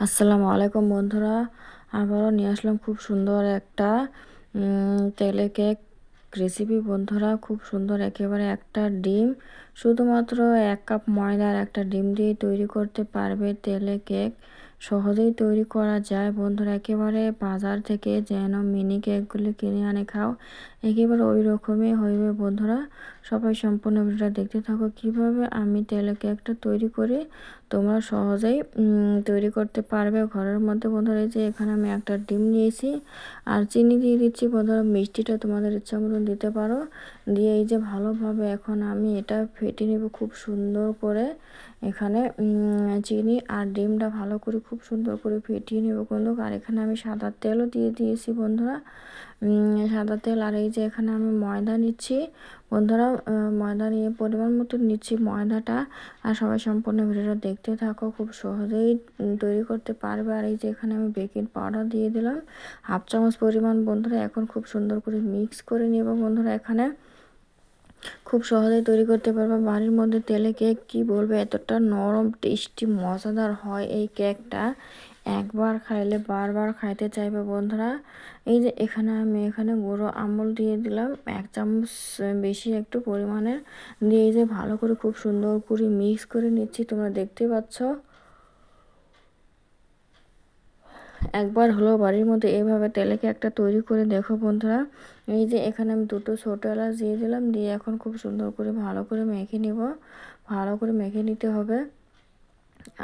আসসালামু আলাইকুম বন্ধুরা, আবারও নিয়ে আসলাম খুব সুন্দর একটা তেলে কেক রেসিপি। বন্ধুরা, খুব সুন্দর একেবারে একটা ডিম, শুধুমাত্র 1 কাপ ময়দার একটা ডিম দিয়ে তৈরি করতে পারবে তেলে কেক। সহজেই তৈরি করা যায় বন্ধুরা, একেবারে বাজার থেকে যেন মিনি কেকগুলি কিনে আনে খাও, একেবারে ওই রকমই হইবে বন্ধুরা। সবাই সম্পূর্ণ ভিডিওটা দেখতে থাকো কিভাবে আমি তেলে কেকটা তৈরি করি। তোমরা সহজেই তৈরি করতে পারবে ঘরের মধ্যে বন্ধুরা। এই যে এখানে আমি একটা ডিম নিয়েছি আর চিনি দিয়ে দিচ্ছি বন্ধুরা। মিষ্টিটা তোমাদের ইচ্ছা মতন দিতে পারো। দিয়ে এই যে ভালোভাবে এখন আমি এটা ফেটে নেব খুব সুন্দর করে। এখানে চিনি আর ডিমটা ভালো করে খুব সুন্দর করে ফেটিয়ে নেব বন্ধু। আর এখানে আমি সাদা তেলও দিয়ে দিয়েছি বন্ধুরা, সাদা তেল। আর এই যে এখানে আমি ময়দা নিচ্ছি বন্ধুরা, ময়দা নিয়ে পরিমাণ মতো নিচ্ছি ময়দাটা। আর সবাই সম্পূর্ণ ভিডিওটা দেখতে থাকো, খুব সহজেই তৈরি করতে পারবে। আর এই যে এখানে আমি বেকিং পাউডার দিয়ে দিলাম 1/2 চামচ পরিমাণ বন্ধুরা। এখন খুব সুন্দর করে মিক্স করে নেব বন্ধুরা। এখানে খুব সহজেই তৈরি করতে পারবে বাড়ির মধ্যে তেলে কেক। কি বলবে, এতটা নরম টেস্টি মজাদার হয় এই কেকটা। একবার খাইলে বারবার খাইতে চাইবে বন্ধুরা। এই যে এখানে গুঁড়ো আমুল দিয়ে দিলাম 1 চামচ বেশি একটু পরিমাণের। দিয়ে এই যে ভালো করে খুব সুন্দর করে মিক্স করে নিচ্ছি, তোমরা দেখতে পাচ্ছ। একবার হলো বাড়ির মধ্যে এইভাবে তেলে কেকটা তৈরি করে দেখো বন্ধুরা। এই যে এখানে আমি 2টো ছোটো এলাচ দিয়ে দিলাম, দিয়ে এখন খুব সুন্দর করে ভালো করে মেখে নিব। ভালো করে মেখে নিতে হবে।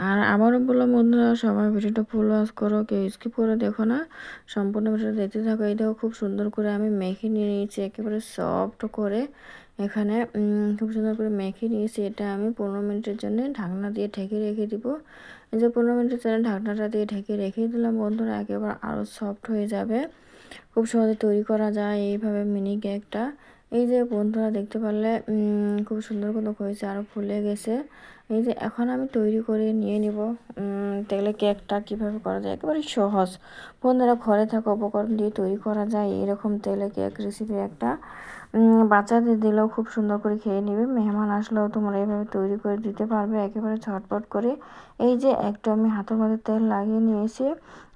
আর আবারও বললাম বন্ধুরা, সবাই ভিডিওটা ফুল ওয়াচ করো, কেউ স্কিপ করে দেখো না, সম্পূর্ণ ভিডিওটা দেখতে থাকো। এই দেখো খুব সুন্দর করে আমি মেখে নিয়ে নিয়েছি একেবারে সফট করে। এখানে খুব সুন্দর করে মেখে নিয়েছি। এটা আমি 15 মিনিটের জন্য ঢাকনা দিয়ে ঢেকে রেখে দিব। এই যে 15 মিনিটের জন্য ঢাকনাটা দিয়ে ঢেকে রেখে দিলাম বন্ধুরা, একেবারে আরও সফট হয়ে যাবে। খুব সহজে তৈরি করা যায় এইভাবে মিনি কেকটা। এই যে বন্ধুরা দেখতে পারলে খুব সুন্দর করে হয়েছে, আরও ফুলে গেছে। এই যে এখন আমি তৈরি করে নিয়ে নিব তেলে কেকটা। কিভাবে করা যায় একেবারে সহজ বন্ধুরা, ঘরে থাকা উপকরণ দিয়ে তৈরি করা যায় এরকম তেলে কেক রেসিপি একটা। বাচ্চাদের দিলেও খুব সুন্দর করে খেয়ে নেবে, মেহমান আসলেও তোমরা এইভাবে তৈরি করে দিতে পারবে একেবারে ঝটপট করে। এই যে একটু আমি হাতের মধ্যে তেল লাগিয়ে নিয়েছি,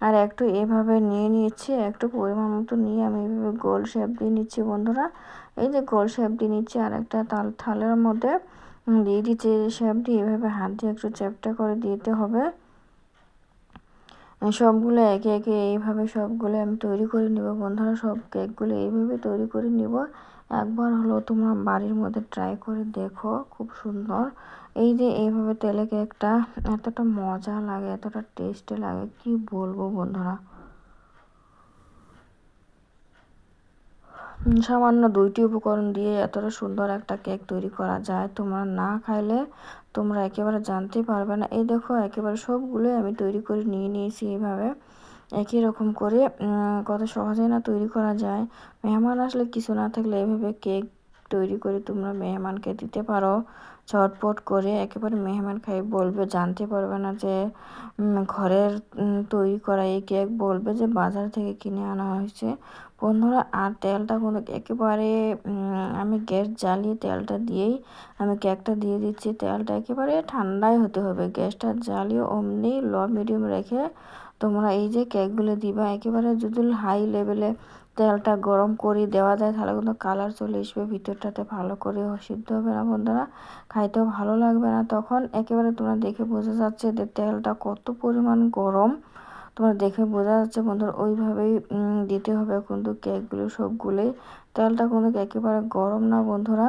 আর একটু এভাবে নিয়ে নিয়েছি, একটু পরিমাণ মতো নিয়ে আমি এইভাবে গোল শেপ দিয়ে নিচ্ছি বন্ধুরা। এই যে গোল শেপ দিয়ে নিচ্ছি, আর একটা থালের মধ্যে দিয়ে দিচ্ছি শেপ দিয়ে। এভাবে হাত দিয়ে একটু চ্যাপটা করে দিতে হবে। সবগুলো একে একে এইভাবে সবগুলো আমি তৈরি করে নিব বন্ধুরা। সব কেকগুলো এইভাবে তৈরি করে নিব। একবার হলো তোমরা বাড়ির মধ্যে ট্রাই করে দেখো, খুব সুন্দর। এই যে এইভাবে তেলে কেকটা এতটা মজা লাগে, এতটা টেস্টি লাগে, কি বলবো বন্ধুরা। সামান্য 2টি উপকরণ দিয়ে এতটা সুন্দর একটা কেক তৈরি করা যায়, তোমরা না খাইলে তোমরা একেবারে জানতেই পারবে না। এই দেখো একেবারে সবগুলোই আমি তৈরি করে নিয়ে নিয়েছি এইভাবে একই রকম করে। কত সহজে না তৈরি করা যায়। মেহমান আসলে কিছু না থাকলে এভাবে কেক তৈরি করে তোমরা মেহমানকে দিতে পারো ঝটপট করে। একেবারে মেহমান খাই বলবে, জানতে পারবে না যে ঘরের তৈরি করা এই কেক, বলবে যে বাজার থেকে কিনে আনা হয়েছে বন্ধুরা। আর তেলটা কোনো একেবারে আমি গ্যাস জ্বালিয়ে তেলটা দিয়েই আমি কেকটা দিয়ে দিচ্ছি। তেলটা একেবারে ঠান্ডাই হতে হবে, গ্যাসটা জ্বালিয়ে অমনি লো মিডিয়াম রেখে তোমরা এই যে কেকগুলো দিবা। একেবারে যদি হাই লেভেলে তেলটা গরম করে দেওয়া যায় তাহলে কিন্তু কালার চলে আসবে, ভিতরটাতে ভালো করে সিদ্ধ হবে না বন্ধুরা, খাইতেও ভালো লাগবে না। তখন একেবারে তোমরা দেখে বোঝা যাচ্ছে যে তেলটা কত পরিমাণ গরম, তোমরা দেখে বোঝা যাচ্ছে বন্ধুরা। ওইভাবেই দিতে হবে কিন্তু কেকগুলো সবগুলোই। তেলটা কিন্তু একেবারে গরম না বন্ধুরা,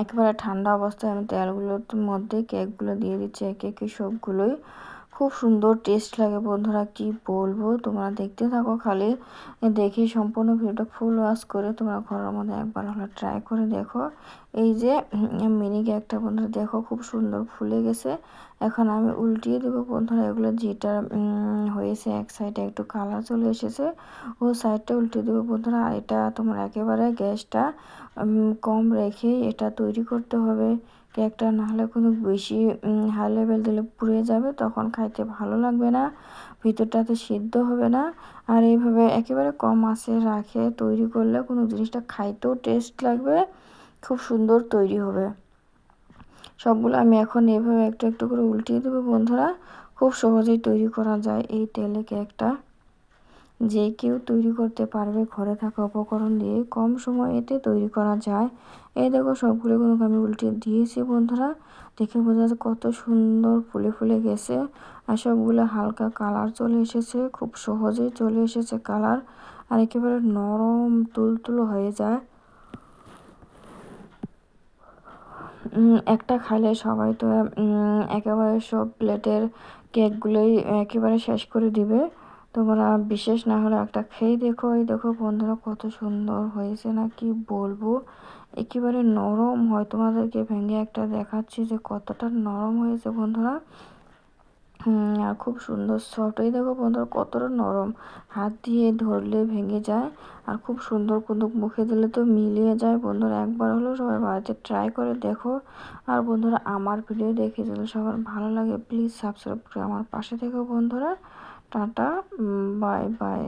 একেবারে ঠান্ডা অবস্থায় আমি তেলগুলোর মধ্যে কেকগুলো দিয়ে দিচ্ছি একে একে সবগুলোই। খুব সুন্দর টেস্ট লাগে বন্ধুরা, কি বলবো। তোমরা দেখতে থাকো খালি, দেখে সম্পূর্ণ ভিডিওটা ফুল ওয়াচ করে তোমরা ঘরের মধ্যে একবার হলে ট্রাই করে দেখো। এই যে মিনি কেকটা বন্ধুরা দেখো খুব সুন্দর ফুলে গেছে। এখন আমি উল্টিয়ে দেবো বন্ধুরা। এগুলো যেটা হয়েছে এক সাইডে একটু কালার চলে এসেছে, ও সাইডটা উল্টে দেবো বন্ধুরা। আর এটা তোমরা একেবারে গ্যাসটা কম রেখে এটা তৈরি করতে হবে কেকটা, নাহলে কোনো বেশি হাই লেভেল দিলে পুড়ে যাবে, তখন খাইতে ভালো লাগবে না, ভিতরটাতে সিদ্ধ হবে না। আর এইভাবে একেবারে কম আঁচে রাখে তৈরি করলে কোনো জিনিসটা খাইতেও টেস্ট লাগবে, খুব সুন্দর তৈরি হবে। সবগুলো আমি এখন এভাবে একটু একটু করে উল্টিয়ে দেবো বন্ধুরা। খুব সহজেই তৈরি করা যায় এই তেলে কেকটা। যে কেউ তৈরি করতে পারবে ঘরে থাকা উপকরণ দিয়ে, কম সময়েতে তৈরি করা যায়। এই দেখো সবগুলো কিন্তু আমি উল্টে দিয়েছি বন্ধুরা, দেখে বোঝা যাচ্ছে কত সুন্দর ফুলে ফুলে গেছে। আর সবগুলো হালকা কালার চলে এসেছে, খুব সহজেই চলে এসেছে কালার। আর একেবারে নরম তুলতুলো হয়ে যায়। একটা খাইলে সবাই তো একেবারে সব প্লেটের কেকগুলোই একেবারে শেষ করে দিবে। তোমরা বিশেষ না হলে একটা খেয়ে দেখো। এই দেখো বন্ধুরা কত সুন্দর হয়েছে না কি বলবো, একেবারে নরম হয়। তোমাদেরকে ভেঙে একটা দেখাচ্ছি যে কতটা নরম হয়েছে বন্ধুরা। আর খুব সুন্দর সফট। এই দেখো বন্ধুরা কতটা নরম, হাত দিয়ে ধরলে ভেঙে যায়। আর খুব সুন্দর কিন্তু মুখে দিলে তো মিলিয়ে যায় বন্ধুরা। একবার হলেও সবাই বাড়িতে ট্রাই করে দেখো। আর বন্ধুরা আমার ভিডিও দেখে যদি সবার ভালো লাগে প্লিজ সাবস্ক্রাইব করে আমার পাশে থেকো বন্ধুরা। Tata, bye bye.